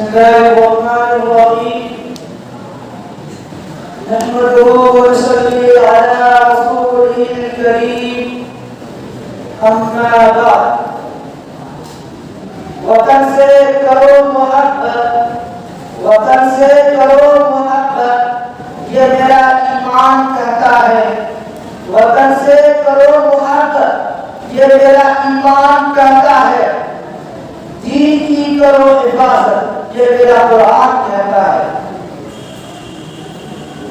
الله الرحمن الرحيم نحمده ونصلي على رسوله الكريم أما بعد وطن سے کرو محبت وطن سے کرو محبت یہ میرا ایمان کہتا ہے وطن سے کرو محبت یہ میرا ایمان کہتا ہے دین کی کرو حفاظت یہ میرا قرآن کہتا ہے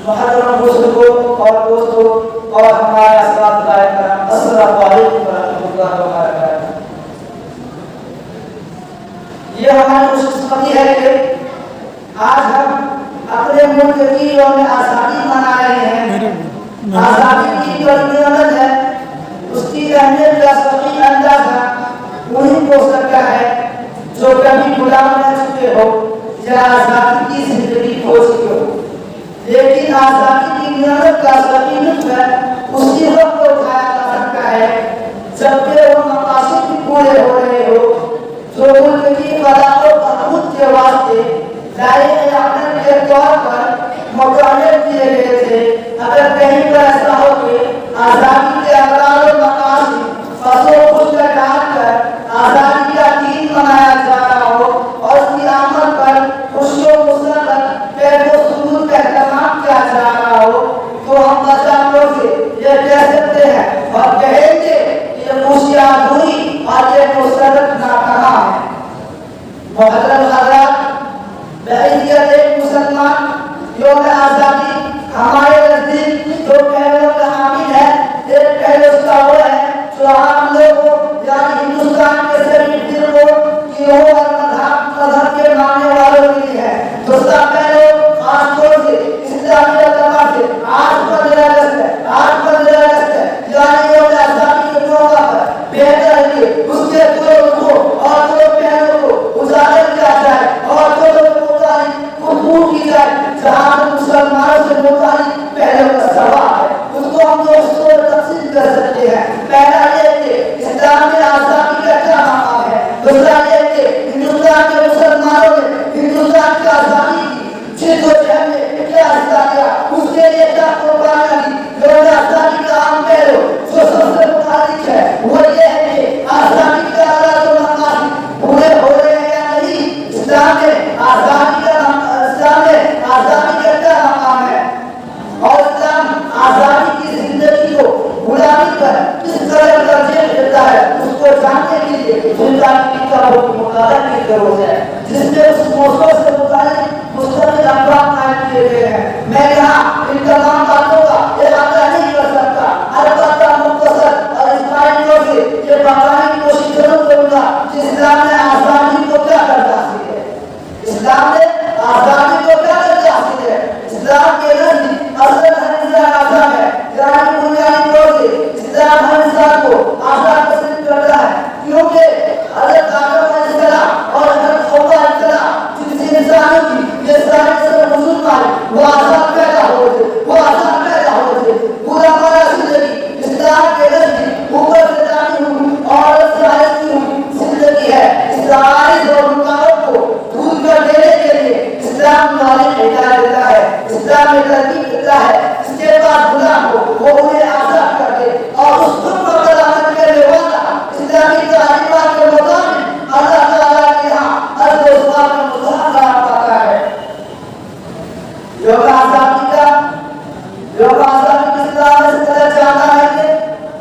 محترم بزرگوں اور دوستوں اور ہمارے اساتذہ کرام السلام علیکم ورحمۃ اللہ وبرکاتہ یہ ہماری خوش قسمتی ہے کہ آج ہم اپنے ملک کی یوم آزادی منا رہے ہیں آزادی کی بڑی نعمت ہے اس کی اہمیت کا صحیح اندازہ وہی ہو سکتا ہے جو کبھی غلام رہ چکے ہو یا آزادی کی زندگی ہو چکے ہو لیکن آزادی کی نعمت کا صحیح لطف اسی وقت کو اٹھایا جا سکتا ہے جبکہ وہ مقاصد بھی پورے ہو رہے ہو جو ملک کی فلاح و بہبود کے واسطے ذائقہ عقل کے طور پر مقرر کیے گئے تھے اگر کہیں پر ایسا ہو کہ آزادی کے اغراض و مقاصد فصل و خود کا ڈال کر آزادی کا دین منایا جا رہا ہو اور اس کی عمل پر خوشی و مسرت پیر و سرور کا اہتمام کیا جا رہا ہو تو ہم بچوں سے یہ کہہ سکتے ہیں اور کہیں گے کہ یہ خوشی ادھوری اور یہ مسرت ناکام ہے محترم حضرات بحیثیت ایک مسلمان یوم آزادی ہمارے نزدیک جو پہلوؤں کا حامل ہے ایک پہلو اس کا وہ ہے جو عام لوگوں یعنی ہندوستان کے سبھی فرقوں گروہوں اور مذہب کے ماننے والوں کے لیے ہے دوسرا پہلو خاص طور سے اسلامی اعتبار سے آج 15 اگست ہے یعنی یوم آزادی کے موقع پر بہتر ہے کہ اس کے دو رخوں اور دو پہلوؤں کو اجاگر کیا جائے اور دونوں کو متعلق گفتگو کی جائے جہاں مسلمانوں سے متعلق پہلو کا سوال ہے اس کو ہم دو حصوں میں تقسیم کر سکتے ہیں پہلا یہ کہ اسلام میں آزادی کا کیا مقام ہے دوسرا یہ کہ ہندوستان کے مسلمانوں نے ہندوستان کی آزادی کی جد و جہد میں کیا حصہ لیا اس کے لیے کیا قربانیاں دی یوم آزادی کا عام پہلو جو سب سے متعلق ہے وہ یہ ہے کہ آزادی کا اغراض و مقاصد پورے ہو رہے ہیں یا نہیں اسلام میں آزادی کا کیا مقام ہے اور اسلام آزادی کی زندگی کو غلامی پر کس طرح ترجیح دیتا ہے اس کو جاننے کے لیے زندگی کا مطالعہ کی ضرورت ہے جس میں اس موضوع سے متعلق مستقل افراد قائم کیے گئے ہیں میں یہاں ان تمام باتوں کا احاطہ نہیں کر سکتا البتہ مختصر اور اسماعیل طور سے یہ بتانے کی کوشش ضرور کروں گا کہ اسلام نے آزادی کو کیا درجہ حاصل ہے اسلام نے آزادی کو کیا درجہ حاصل ہے اسلام کے نزدیک اصل ہر انسان آزاد ہے یعنی بنیادی طور سے اسلام ہر انسان کو آزاد تسلیم کرتا ہے کیونکہ حضرت آدم علیہ السلام اور حضرت حوا علیہ السلام جس انسانوں کی یہ ساری سب وجود پائے وہ آزاد پیدا ہوئے تھے پورا ہمارا زندگی اسلام کے نزدیک اوپر سے جانی ہوئی اور سائز کی ہوئی زندگی ہے ساری ضرورتوں کو دور کر دینے کے لیے اسلام مالک ہدایت دیتا ہے اسلام میں ترتیب دیتا ہے اس کے بعد غلام کو وہ انہیں آزاد کر دے اور اس حکم پر عمل کرنے والا اسلامی تعلیمات کے مطابق اللہ تعالیٰ کے یہاں عدل و انصاف کا مظاہرہ پاتا ہے یوم آزادی کی اسلام میں پتہ چلتا ہے کہ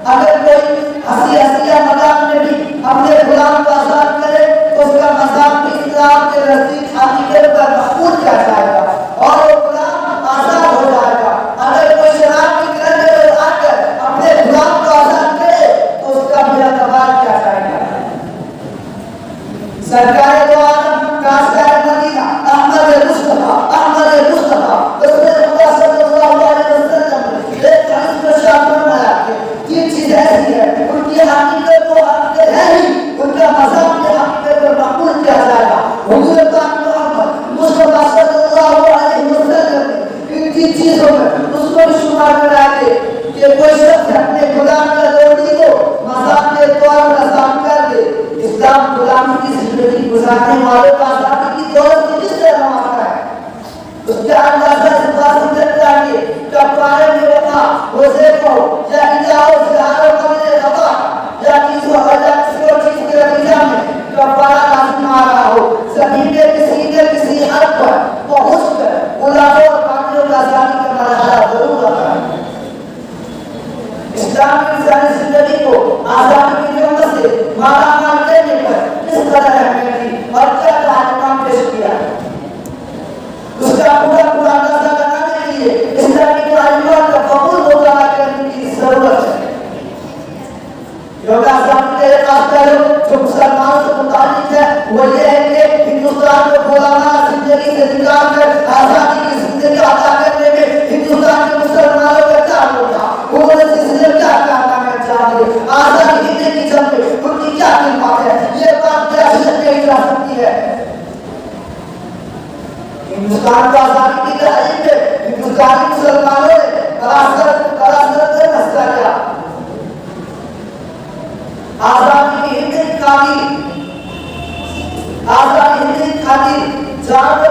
اگر کوئی ہنسی مذاق میں بھی اپنے غلام کو آزاد کرے تو اس کا مذاق بھی اسلام کے نزدیک حقیقت پر مقبول کیا جائے گا اور وہ غلام آزاد ہو جائے گا اگر کوئی شراب کی کرنے میں آ کر اپنے غلام کو آزاد کرے تو اس کا بھی اعتبار کیا جائے گا سرکار دو عالم کاشتکار مدینہ احمد مصطفیٰ رسول خدا صلی اللہ علیہ وسلم ایک حدیث میں ارشاد فرمایا کہ تین چیز ایسی ہے ان کی حقیقت کو حقیقت ہے ہی ان کا مذہب کی حقیقت کو مقبول کیا جائے گا حضور پاک محمد مصطفیٰ صلی اللہ علیہ وسلم نے ان تین چیزوں میں اس کو بھی شمار کرا کے کہ کوئی شخص اپنے غلام کا روٹی کو مذہب کے طور پر آزاد کر دے اسلام غلامی کی زندگی گزارنے والوں کا آزادی کی دولت دوسرے کو یا اجاؤ زیادہ کرنے لگا یا کسی اور چیز کے نتیجہ میں کفارہ لازم آ رہا ہو، زمین میں کسی حد پر پہنچ کر غلاموں اور باغیوں کی آزادی کا مرحلہ ضرور آتا ہے۔ اسلام کی انسانی زندگی کو آزادی کی نعمت سے مالا مال کرنے پر کس قدر اہمیت دی اور کیا تعلیمات پیش کیا، اس کا پورا اندازہ لگانے کے لیے اسلامی تعلیمات کا قبول مطالعہ کرنے کی ضرورت ہے۔ کیونکہ آزادی کا ایک خاص پہلو جو مسلمانوں سے متعلق ہے وہ یہ ہے کہ ہندوستان کو غلامانہ زندگی سے نکال کر آزادی کی زندگی عطا کرنے میں ہندوستان کے مسلمانوں کا کیا رول تھا، انہوں نے سلسلے کیا کارنامے انجام دیے، آزادی ہندی کی جنگ میں ان کی کیا خدمات ہے، یہ بات کیسے کہی جا سکتی ہے۔ ہندوستان کو آزادی کی تحریک میں ہندوستانی مسلمانوں نے قراصت کا مسئلہ کیا، آزادی کی ہند کی خاطر جان